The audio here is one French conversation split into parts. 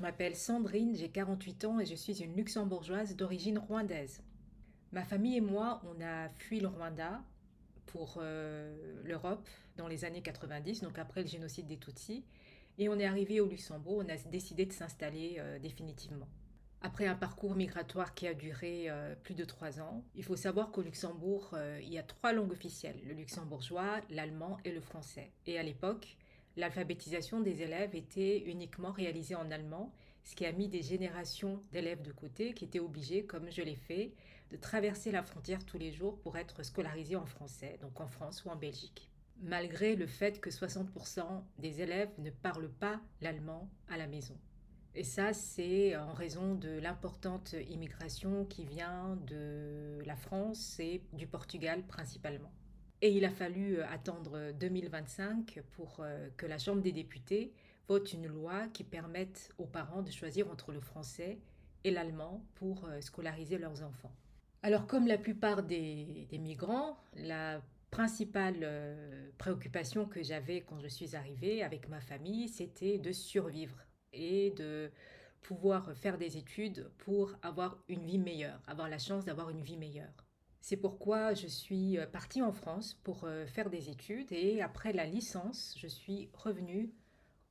m'appelle Sandrine, j'ai 48 ans et je suis une luxembourgeoise d'origine rwandaise. Ma famille et moi, on a fui le Rwanda pour l'Europe dans les années 90, donc après le génocide des Tutsis, et on est arrivé au Luxembourg, on a décidé de s'installer définitivement. Après un parcours migratoire qui a duré plus de 3 ans, il faut savoir qu'au Luxembourg, il y a trois langues officielles, le luxembourgeois, l'allemand et le français. Et à l'époque, l'alphabétisation des élèves était uniquement réalisée en allemand, ce qui a mis des générations d'élèves de côté qui étaient obligés, comme je l'ai fait, de traverser la frontière tous les jours pour être scolarisés en français, donc en France ou en Belgique. Malgré le fait que 60% des élèves ne parlent pas l'allemand à la maison. Et ça, c'est en raison de l'importante immigration qui vient de la France et du Portugal principalement. Et il a fallu attendre 2025 pour que la Chambre des députés vote une loi qui permette aux parents de choisir entre le français et l'allemand pour scolariser leurs enfants. Alors, comme la plupart des migrants, la principale préoccupation que j'avais quand je suis arrivée avec ma famille, c'était de survivre et de pouvoir faire des études pour avoir une vie meilleure, avoir la chance d'avoir une vie meilleure. C'est pourquoi je suis partie en France pour faire des études et après la licence, je suis revenue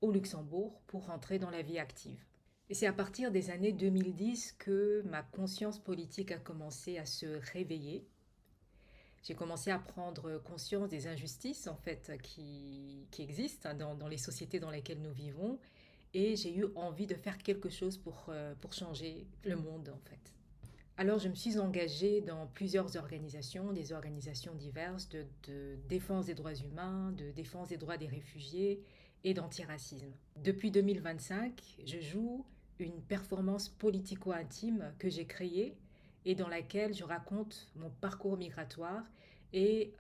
au Luxembourg pour rentrer dans la vie active. Et c'est à partir des années 2010 que ma conscience politique a commencé à se réveiller. J'ai commencé à prendre conscience des injustices en fait qui existent dans les sociétés dans lesquelles nous vivons et j'ai eu envie de faire quelque chose pour changer le monde en fait. Alors je me suis engagée dans plusieurs organisations, des organisations diverses de défense des droits humains, de défense des droits des réfugiés et d'antiracisme. Depuis 2025, je joue une performance politico-intime que j'ai créée et dans laquelle je raconte mon parcours migratoire et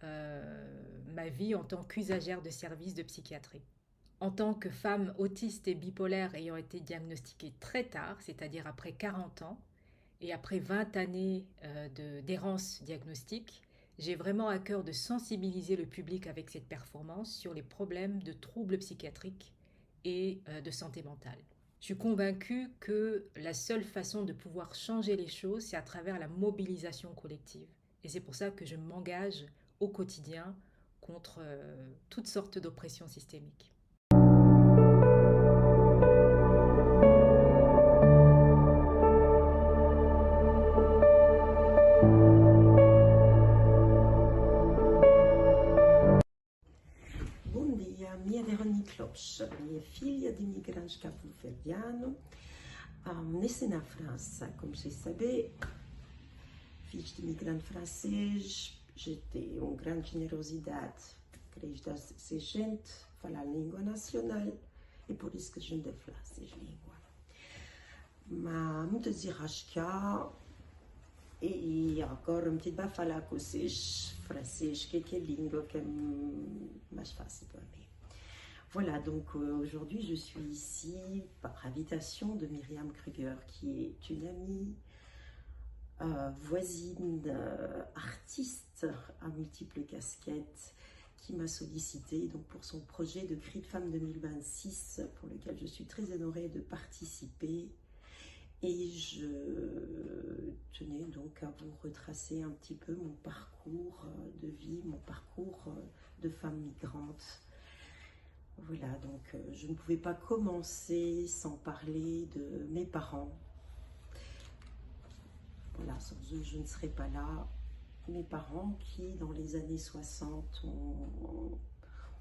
ma vie en tant qu'usagère de services de psychiatrie. En tant que femme autiste et bipolaire ayant été diagnostiquée très tard, c'est-à-dire après 40 ans, et après 20 années d'errance diagnostique, j'ai vraiment à cœur de sensibiliser le public avec cette performance sur les problèmes de troubles psychiatriques et de santé mentale. Je suis convaincue que la seule façon de pouvoir changer les choses, c'est à travers la mobilisation collective. Et c'est pour ça que je m'engage au quotidien contre toutes sortes d'oppressions systémiques. Bom dia, minha Veronique Lopes, minha filha de imigrante cabo-verdiano. Nasci na França, como vocês sabem, filhos de imigrante francês, tem uma grande generosidade, queria dar ser gente, falar a língua nacional, e por isso que a gente deve falar essas línguas. Mas muitas vezes e agora me vai falar com vocês francês, que é a língua que é mais fácil para mim. Voilà, donc aujourd'hui je suis ici par invitation de Myriam Kruger, qui est une amie, voisine, artiste à multiples casquettes, qui m'a sollicité donc, pour son projet de Cri de Femme 2026, pour lequel je suis très honorée de participer. Et je tenais donc à vous retracer un petit peu mon parcours de vie, mon parcours de femme migrante. Voilà, donc je ne pouvais pas commencer sans parler de mes parents. Voilà, sans eux, je ne serais pas là. Mes parents qui, dans les années 60,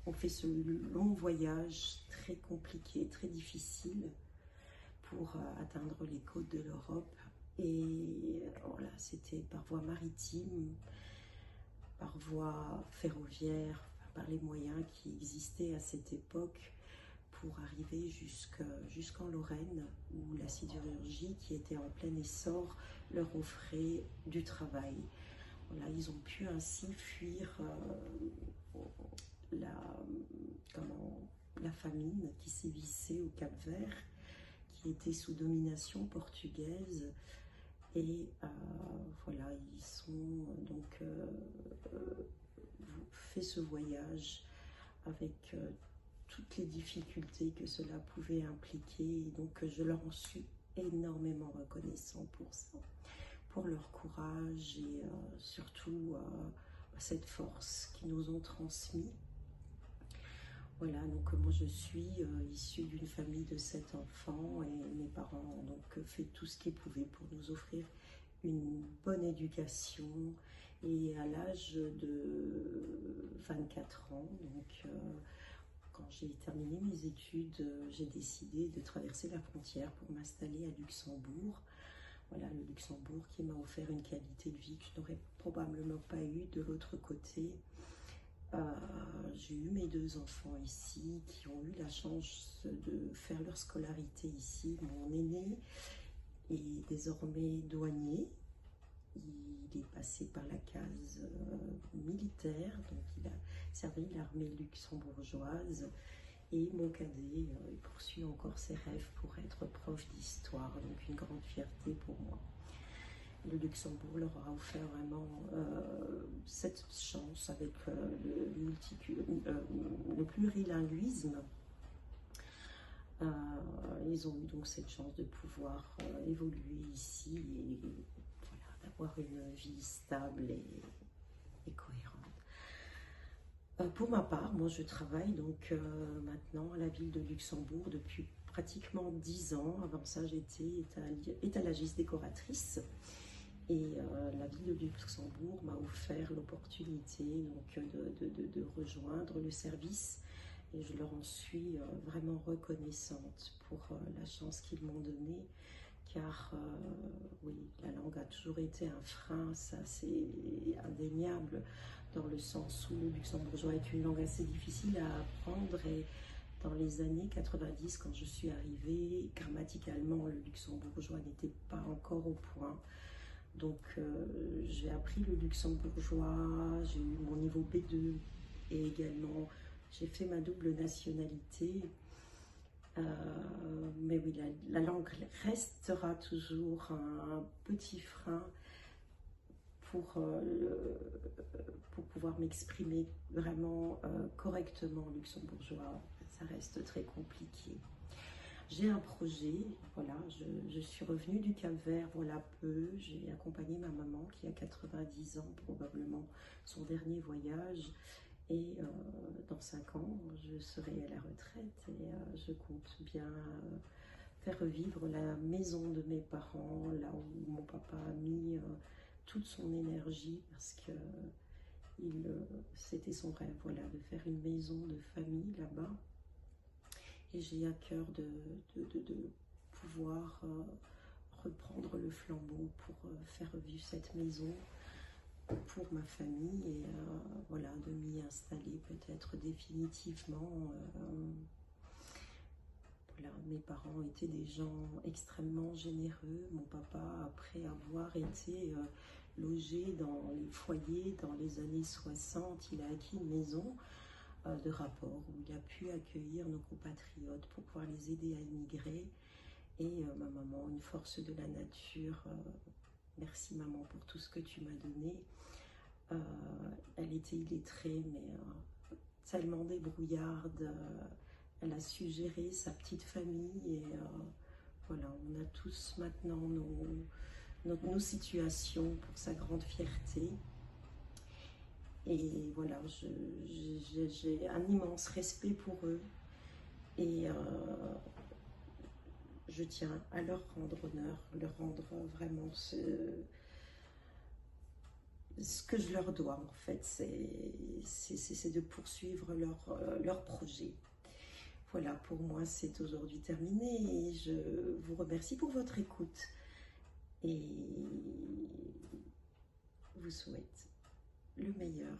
ont fait ce long voyage très compliqué, très difficile, pour atteindre les côtes de l'Europe. Et voilà, c'était par voie maritime, par voie ferroviaire, par les moyens qui existaient à cette époque pour arriver jusqu'en Lorraine, où la sidérurgie, qui était en plein essor, leur offrait du travail. Voilà, ils ont pu ainsi fuir la famine qui sévissait au Cap-Vert, qui était sous domination portugaise. Et voilà, ils sont donc fait ce voyage avec toutes les difficultés que cela pouvait impliquer. Et donc je leur en suis énormément reconnaissant pour ça, pour leur courage et surtout cette force qu'ils nous ont transmis. Voilà, donc moi je suis issue d'une famille de 7 enfants et mes parents ont donc fait tout ce qu'ils pouvaient pour nous offrir une bonne éducation. Et à l'âge de 24 ans, donc quand j'ai terminé mes études, j'ai décidé de traverser la frontière pour m'installer à Luxembourg. Voilà, le Luxembourg qui m'a offert une qualité de vie que je n'aurais probablement pas eue de l'autre côté. J'ai eu mes 2 enfants ici qui ont eu la chance de faire leur scolarité ici. Mon aîné est désormais douanier. Il est passé par la case militaire, donc il a servi l'armée luxembourgeoise. Et mon cadet, il poursuit encore ses rêves pour être prof d'histoire, donc une grande fierté pour moi. Le Luxembourg leur a offert vraiment cette chance avec le plurilinguisme. Ils ont eu donc cette chance de pouvoir évoluer ici et voilà, d'avoir une vie stable et cohérente. Pour ma part, moi je travaille donc maintenant à la ville de Luxembourg depuis pratiquement 10 ans. Avant ça, j'étais étalagiste décoratrice. Et la ville de Luxembourg m'a offert l'opportunité de rejoindre le service et je leur en suis vraiment reconnaissante pour la chance qu'ils m'ont donnée, car oui, la langue a toujours été un frein, ça c'est indéniable, dans le sens où le luxembourgeois est une langue assez difficile à apprendre. Et dans les années 90, quand je suis arrivée, grammaticalement, le luxembourgeois n'était pas encore au point. Donc j'ai appris le luxembourgeois, j'ai eu mon niveau B2 et également j'ai fait ma double nationalité. Mais oui, la langue restera toujours un petit frein pour pouvoir m'exprimer vraiment correctement en luxembourgeois. Ça reste très compliqué. J'ai un projet, voilà, je suis revenue du Cap-Vert, voilà peu, j'ai accompagné ma maman qui a 90 ans, probablement son dernier voyage, et dans 5 ans, je serai à la retraite et je compte bien faire revivre la maison de mes parents, là où mon papa a mis toute son énergie, parce que c'était son rêve, voilà, de faire une maison de famille là-bas. Et j'ai à cœur de pouvoir reprendre le flambeau pour faire vivre cette maison pour ma famille et voilà, de m'y installer peut-être définitivement. Voilà, mes parents étaient des gens extrêmement généreux. Mon papa, après avoir été logé dans les foyers dans les années 60, il a acquis une maison de rapport où il a pu accueillir nos compatriotes pour pouvoir les aider à immigrer. Et ma maman, une force de la nature, merci maman pour tout ce que tu m'as donné. Elle était illettrée mais tellement débrouillarde, elle a su gérer sa petite famille et voilà, on a tous maintenant nos situations pour sa grande fierté. Et voilà, j'ai un immense respect pour eux et je tiens à leur rendre honneur, leur rendre vraiment ce que je leur dois en fait, c'est de poursuivre leur projet. Voilà, pour moi c'est aujourd'hui terminé et je vous remercie pour votre écoute et vous souhaite le meilleur.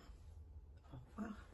Au revoir.